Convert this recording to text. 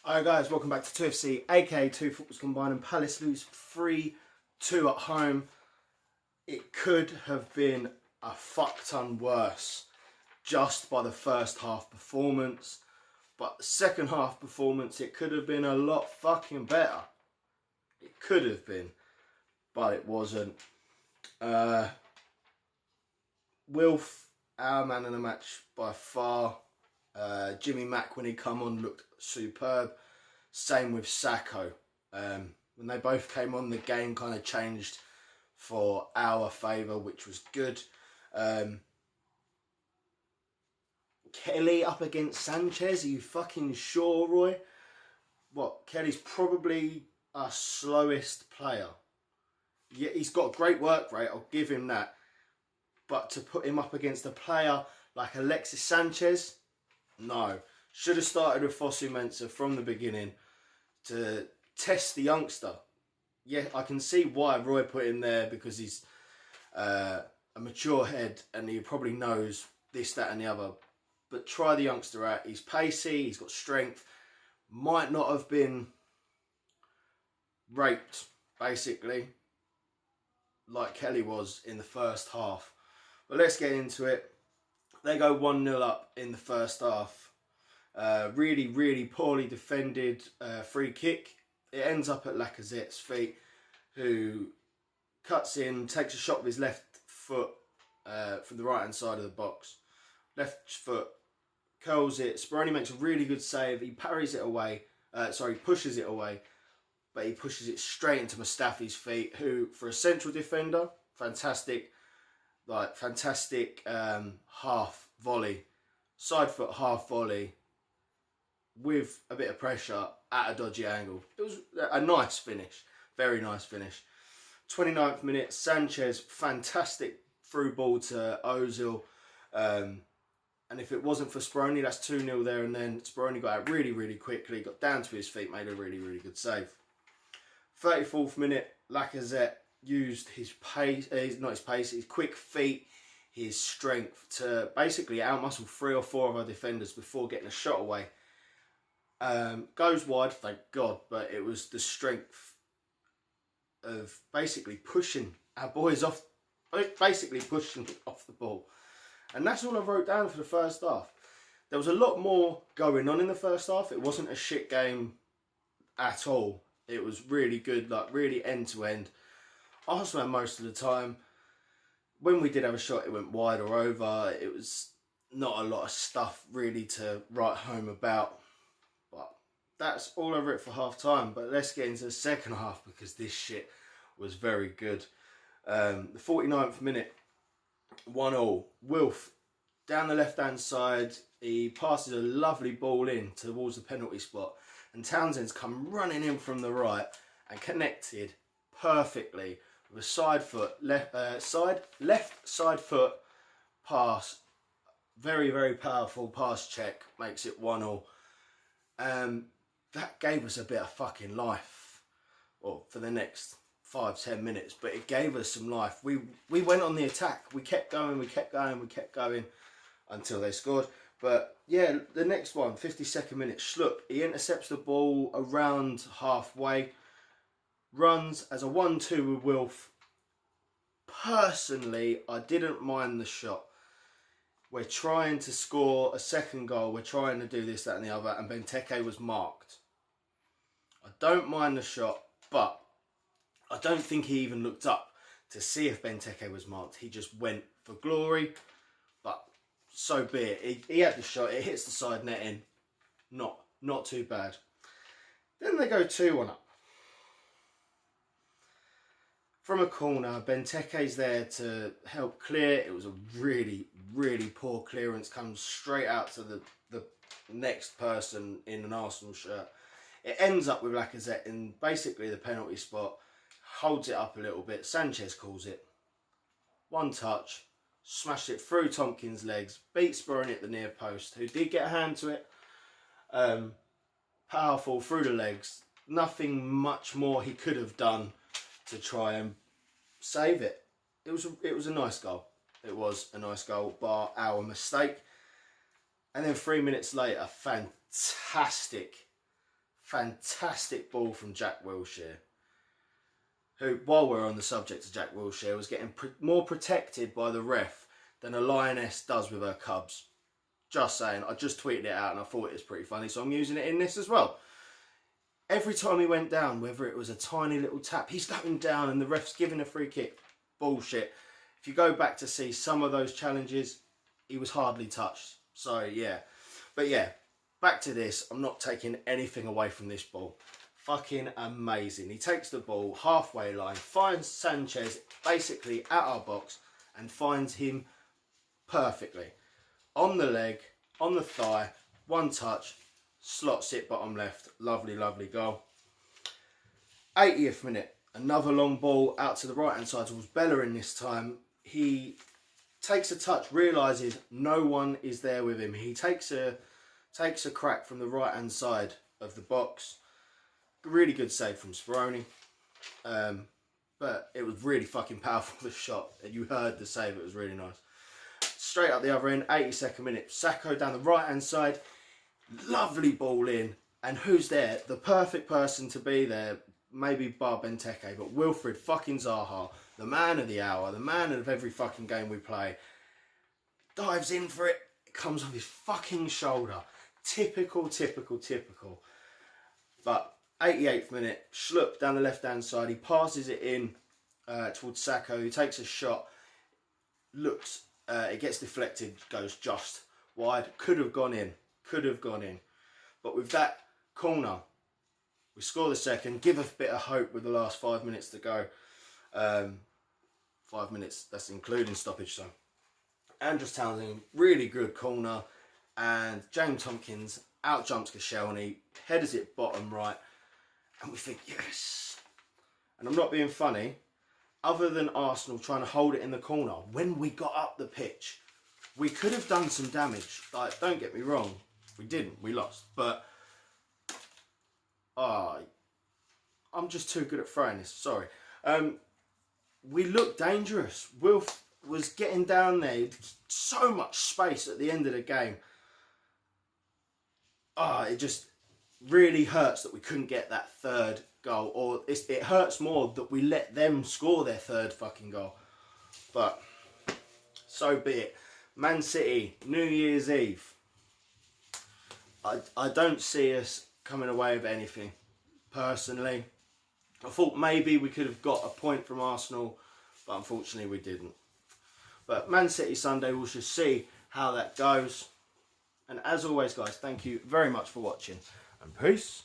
Alright guys, welcome back to CPFC, aka 2 Footballs Combined, and Palace lose 3-2 at home. It could have been a fuck ton worse just by the first half performance, but the second half performance, it could have been a lot fucking better. It could have been, but it wasn't. Wilf, our man in the match by far. Jimmy Mack, when he come on, looked superb. Same with Sacco. When they both came on, the game kind of changed for our favour, which was good. Kelly up against Sanchez. Are you fucking sure, Roy? What? Kelly's probably our slowest player. Yeah, he's got great work rate. I'll give him that. But to put him up against a player like Alexis Sanchez, no. Should have started with Fosu Mensah from the beginning to test the youngster. Yeah, I can see why Roy put him there, because he's a mature head and he probably knows this, that and the other. But try the youngster out. He's pacey, he's got strength. Might not have been raped, basically, like Kelly was in the first half. But let's get into it. They go 1-0 up in the first half. Really poorly defended free kick. It ends up at Lacazette's feet, who cuts in, takes a shot with his left foot from the right hand side of the box. Left foot, curls it. Speroni makes a really good save. He parries it away. Pushes it away. But he pushes it straight into Mustafi's feet, who, for a central defender, fantastic half volley, side foot half volley with a bit of pressure at a dodgy angle. It was a nice finish, very nice finish. 29th minute, Sanchez, fantastic through ball to Ozil, and if it wasn't for Speroni, that's 2-0 there and then. Speroni got out really quickly, got down to his feet, made a really good save. 34th minute, Lacazette used his pace, his quick feet, his strength to basically outmuscle 3 or 4 of our defenders before getting a shot away. Goes wide, thank God, but it was the strength of basically pushing our boys off, basically pushing off the ball. And that's all I wrote down for the first half. There was a lot more going on in the first half. It wasn't a shit game at all. It was really good, like really end to end. Arsenal had most of the time. When we did have a shot, it went wide or over. It was not a lot of stuff really to write home about. But that's all over it for half time. But let's get into the second half, because this shit was very good. The 49th minute, 1-1. Wilf, down the left-hand side, he passes a lovely ball in towards the penalty spot. And Townsend's come running in from the right and connected perfectly with a side foot, left side foot pass. Very powerful pass check, makes it 1-1. That gave us a bit of fucking life, well, for the next 5-10 minutes, but it gave us some life. We went on the attack. We kept going until they scored. But yeah, the next one, 52nd minute, Schlupp, he intercepts the ball around halfway, runs as a 1-2 with Wilf. Personally, I didn't mind the shot. We're trying to score a second goal. We're trying to do this, that and the other, and Benteke was marked. I don't mind the shot, but I don't think he even looked up to see if Benteke was marked. He just went for glory, but so be it. He had the shot. It hits the side netting. Not too bad. Then they go 2-1 up. From a corner, Benteke's there to help clear. It was a really poor clearance. Comes straight out to the next person in an Arsenal shirt. It ends up with Lacazette in basically the penalty spot. Holds it up a little bit. Sanchez calls it. One touch. Smashed it through Tompkins' legs. Beat Speroni at the near post, who did get a hand to it. Powerful through the legs. Nothing much more he could have done to try and save it. It was a nice goal. It was a nice goal, bar our mistake. And then 3 minutes later, fantastic fantastic ball from Jack Wilshere, who, while we're on the subject of Jack Wilshere, was getting more protected by the ref than a lioness does with her cubs. Just saying. I just tweeted it out and I thought it was pretty funny, so I'm using it in this as well. Every time he went down, whether it was a tiny little tap, he's going down and the ref's giving a free kick. Bullshit. If you go back to see some of those challenges, he was hardly touched. So, yeah. But, yeah, back to this. I'm not taking anything away from this ball. Fucking amazing. He takes the ball, halfway line, finds Sanchez basically at our box and finds him perfectly. On the leg, on the thigh, one touch, slots it bottom left. Lovely, lovely goal. 80th minute, another long ball out to the right hand side towards Bellerin this time. He takes a touch, realises no one is there with him. He takes a crack from the right hand side of the box. Really good save from Speroni. But it was really fucking powerful, the shot. And you heard the save, it was really nice. Straight up the other end, 82nd minute. Sacco down the right hand side. Lovely ball in. And who's there? The perfect person to be there. Maybe Bar Benteke, but Wilfried fucking Zaha, the man of the hour, the man of every fucking game we play, dives in for it. It comes off his fucking shoulder. Typical, typical, typical. But 88th minute, Schlupp down the left-hand side. He passes it in towards Sacco, who takes a shot. Looks, it gets deflected, goes just wide. Could have gone in. Could have gone in. But with that corner, we score the second. Give a bit of hope with the last 5 minutes to go. 5 minutes, that's including stoppage time. Andros Townsend, really good corner. And James Tompkins out jumps Koscielny, headers it bottom right. And we think, yes. And I'm not being funny. Other than Arsenal trying to hold it in the corner, when we got up the pitch, we could have done some damage. Like, don't get me wrong. We didn't. We lost. But, I'm just too good at throwing this. Sorry. We looked dangerous. Wilf was getting down there. So much space at the end of the game. It just really hurts that we couldn't get that third goal. Or it hurts more that we let them score their third fucking goal. But, so be it. Man City, New Year's Eve. I don't see us coming away with anything, personally. I thought maybe we could have got a point from Arsenal, but unfortunately we didn't. But Man City Sunday, we'll just see how that goes. And as always, guys, thank you very much for watching. And peace.